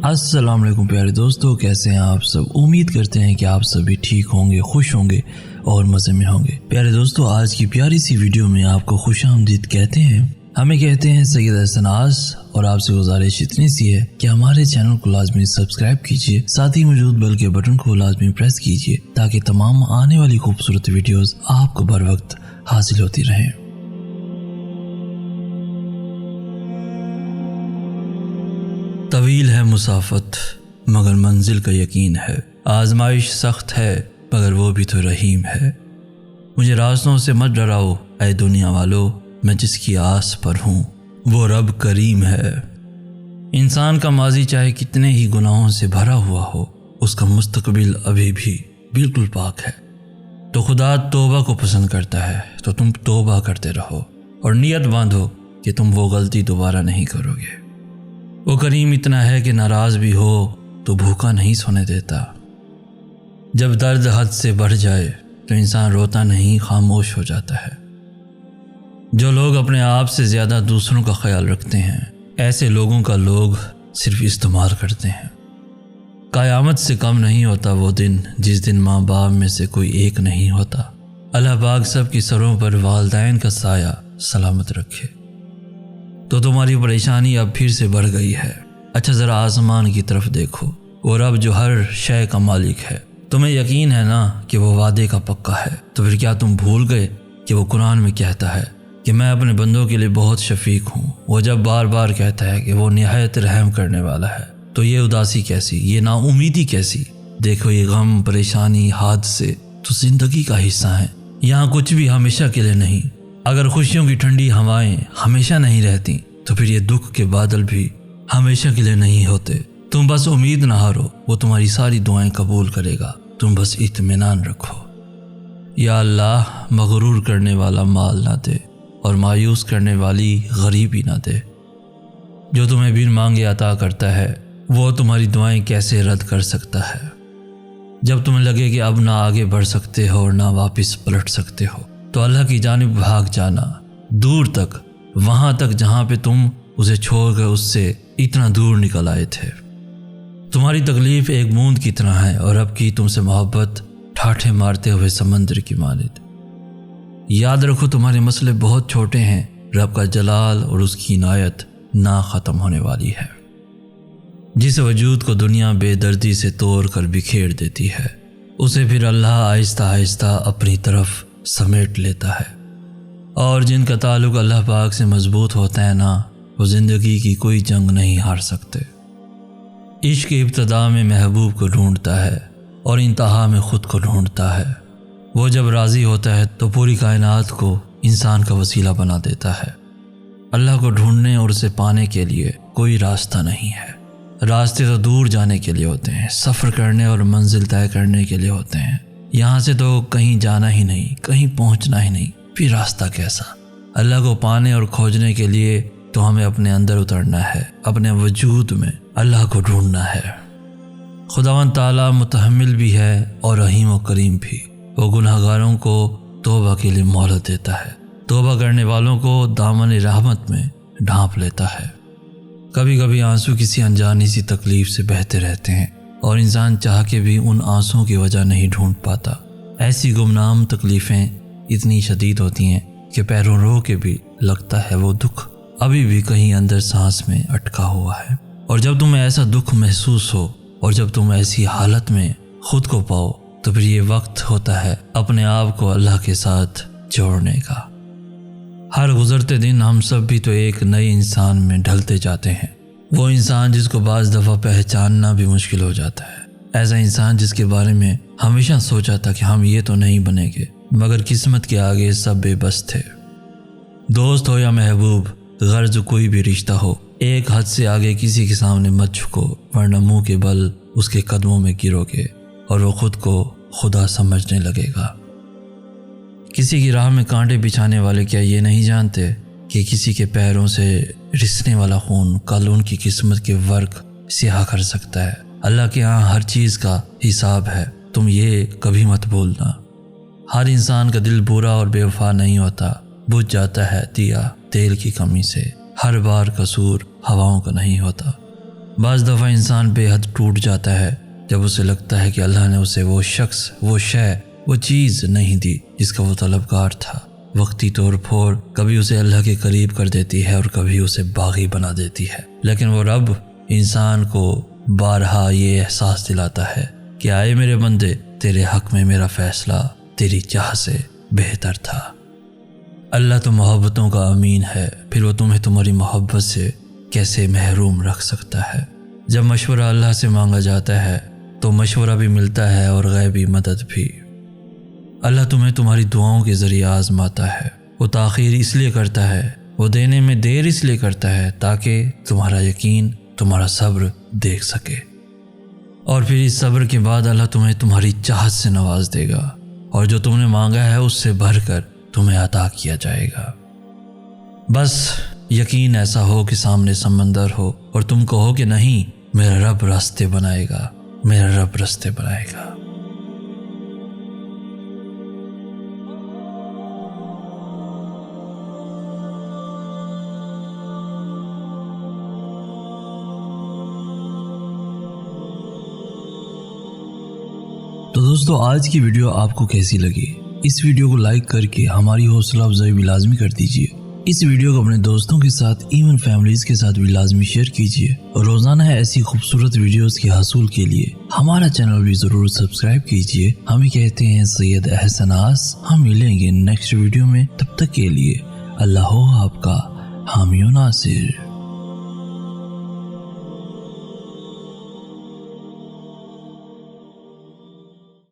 अस्सलाम वालेकुम प्यारे दोस्तों, कैसे हैं आप सब। उम्मीद करते हैं कि आप सभी ठीक होंगे, खुश होंगे और मज़े में होंगे। प्यारे दोस्तों, आज की प्यारी सी वीडियो में आपको खुशामदीद कहते हैं। हमें कहते हैं सैयद हसन आस, और आपसे गुजारिश इतनी सी है कि हमारे चैनल को लाजमी सब्सक्राइब कीजिए, साथ ही मौजूद बेल के बटन को लाजमी प्रेस कीजिए ताकि तमाम आने वाली खूबसूरत वीडियोस आपको बर वक्त हासिल होती रहें। तवील है मुसाफत मगर मंजिल का यकीन है, आजमाइश सख्त है मगर वो भी तो रहीम है। मुझे रास्तों से मत डराओ ऐ दुनिया वालों, मैं जिसकी आस पर हूँ वो रब करीम है। इंसान का माजी चाहे कितने ही गुनाहों से भरा हुआ हो, उसका मुस्तकबिल अभी भी बिल्कुल पाक है। तो खुदा तौबा को पसंद करता है, तो तुम तौबा करते रहो और नियत बांधो कि तुम वो गलती दोबारा नहीं करोगे। वो करीम इतना है कि नाराज़ भी हो तो भूखा नहीं सोने देता। जब दर्द हद से बढ़ जाए तो इंसान रोता नहीं, खामोश हो जाता है। जो लोग अपने आप से ज़्यादा दूसरों का ख्याल रखते हैं, ऐसे लोगों का लोग सिर्फ इस्तेमाल करते हैं। क़यामत से कम नहीं होता वो दिन जिस दिन माँ बाप में से कोई एक नहीं होता। अल्लाह पाक सब की सरों पर वालिदैन का साया सलामत रखे। तो तुम्हारी परेशानी अब फिर से बढ़ गई है। अच्छा, ज़रा आसमान की तरफ देखो, वो रब जो हर शय का मालिक है। तुम्हें यकीन है ना कि वो वादे का पक्का है, तो फिर क्या तुम भूल गए कि वो कुरान में कहता है कि मैं अपने बंदों के लिए बहुत शफीक हूँ। वो जब बार बार कहता है कि वो निहायत रहम करने वाला है, तो ये उदासी कैसी, ये नाउमीदी कैसी। देखो, ये गम, परेशानी, हादसे तो ज़िंदगी का हिस्सा हैं। यहाँ कुछ भी हमेशा के लिए नहीं। अगर खुशियों की ठंडी हवाएं हमेशा नहीं रहती तो फिर ये दुख के बादल भी हमेशा के लिए नहीं होते। तुम बस उम्मीद ना हारो, वो तुम्हारी सारी दुआएं कबूल करेगा। तुम बस इत्मीनान रखो। या अल्लाह, मगरूर करने वाला माल ना दे और मायूस करने वाली गरीबी ना दे। जो तुम्हें बिन मांगे अता करता है, वो तुम्हारी दुआएं कैसे रद्द कर सकता है। जब तुम्हें लगे कि अब ना आगे बढ़ सकते हो और ना वापस पलट सकते हो, तो अल्लाह की जानिब भाग जाना, दूर तक, वहाँ तक जहाँ पे तुम उसे छोड़कर उससे इतना दूर निकल आए थे। तुम्हारी तकलीफ़ एक बूंद की तरह है और अब की तुमसे मोहब्बत ठाठे मारते हुए समंदर की मानिद। याद रखो, तुम्हारे मसले बहुत छोटे हैं। रब का जलाल और उसकी इनायत ना ख़त्म होने वाली है। जिस वजूद को दुनिया बेदर्दी से तोड़ कर बिखेर देती है, उसे फिर अल्लाह आहिस्ता आहिस्ता अपनी तरफ समेट लेता है। और जिनका ताल्लुक़ अल्लाह पाक से मजबूत होता है ना, वो ज़िंदगी की कोई जंग नहीं हार सकते। इश्क की इब्तदा में महबूब को ढूंढता है और इंतहा में ख़ुद को ढूंढता है। वो जब राज़ी होता है तो पूरी कायनात को इंसान का वसीला बना देता है। अल्लाह को ढूंढने और उसे पाने के लिए कोई रास्ता नहीं है। रास्ते तो दूर जाने के लिए होते हैं, सफ़र करने और मंजिल तय करने के लिए होते हैं। यहाँ से तो कहीं जाना ही नहीं, कहीं पहुँचना ही नहीं, फिर रास्ता कैसा। अल्लाह को पाने और खोजने के लिए तो हमें अपने अंदर उतरना है, अपने वजूद में अल्लाह को ढूंढना है। खुदावंद ताला मुतहम्मिल भी है और रहीम और करीम भी। वो गुनहगारों को तौबा के लिए मोहलत देता है, तौबा करने वालों को दामन रहमत में ढांप लेता है। कभी कभी आंसू किसी अनजानी सी तकलीफ़ से बहते रहते हैं और इंसान चाह के भी उन आंसुओं की वजह नहीं ढूंढ पाता। ऐसी गुमनाम तकलीफ़ें इतनी शदीद होती हैं कि पैरों रो के भी लगता है वो दुख अभी भी कहीं अंदर सांस में अटका हुआ है। और जब तुम्हें ऐसा दुख महसूस हो और जब तुम ऐसी हालत में खुद को पाओ, तो फिर ये वक्त होता है अपने आप को अल्लाह के साथ जोड़ने का। हर गुजरते दिन हम सब भी तो एक नए इंसान में ढलते जाते हैं। वो इंसान जिसको बाज़ दफ़ा पहचानना भी मुश्किल हो जाता है। ऐसा इंसान जिसके बारे में हमेशा सोचा था कि हम ये तो नहीं बनेंगे, मगर किस्मत के आगे सब बेबस थे। दोस्त हो या महबूब, गर्ज कोई भी रिश्ता हो, एक हद से आगे किसी के सामने मत झुको, वरना मुंह के बल उसके कदमों में गिरोगे और वो खुद को खुदा समझने लगेगा। किसी की राह में कांटे बिछाने वाले क्या ये नहीं जानते कि किसी के पैरों से रिसने वाला खून कल उनकी किस्मत के वर्क स्याह कर सकता है। अल्लाह के यहाँ हर चीज़ का हिसाब है, तुम ये कभी मत भूलना। हर इंसान का दिल बुरा और बेवफा नहीं होता, बुझ जाता है दिया तेल की कमी से। हर बार कसूर हवाओं का नहीं होता। بعض دفعہ انسان بے حد ٹوٹ جاتا ہے جب اسے لگتا ہے کہ اللہ نے اسے وہ شخص، وہ شے، وہ چیز نہیں دی جس کا وہ طلبگار تھا۔ وقتی طور پر کبھی اسے اللہ کے قریب کر دیتی ہے اور کبھی اسے باغی بنا دیتی ہے، لیکن وہ رب انسان کو بارہا یہ احساس دلاتا ہے کہ آئے میرے بندے، تیرے حق میں میرا فیصلہ تیری چاہ سے بہتر تھا۔ اللہ تو محبتوں کا امین ہے، پھر وہ تمہیں تمہاری محبت سے کیسے محروم رکھ سکتا ہے؟ جب مشورہ اللہ سے مانگا جاتا ہے تو مشورہ بھی ملتا ہے اور غیبی مدد بھی۔ اللہ تمہیں تمہاری دعاؤں کے ذریعے آزماتا ہے۔ وہ تاخیر اس لیے کرتا ہے، وہ دینے میں دیر اس لیے کرتا ہے تاکہ تمہارا یقین، تمہارا صبر دیکھ سکے، اور پھر اس صبر کے بعد اللہ تمہیں تمہاری چاہت سے نواز دے گا، اور جو تم نے مانگا ہے اس سے بڑھ کر تمہیں عطا کیا جائے گا۔ بس یقین ایسا ہو کہ سامنے سمندر ہو اور تم کہو کہ نہیں، میرا رب راستے بنائے گا، میرا رب راستے بنائے گا۔ تو دوستو، آج کی ویڈیو آپ کو کیسی لگی؟ اس ویڈیو کو لائک کر کے ہماری حوصلہ افزائی بھی لازمی کر دیجئے۔ اس ویڈیو کو اپنے دوستوں کے ساتھ، ایون فیملیز کے ساتھ بھی لازمی شیئر کیجئے، اور روزانہ ایسی خوبصورت ویڈیوز کے حصول کے لیے ہمارا چینل بھی ضرور سبسکرائب کیجئے۔ ہمیں کہتے ہیں سید احسن آس۔ ہم ملیں گے نیکسٹ ویڈیو میں، تب تک کے لیے اللہ ہو آپ کا حامی و ناصر۔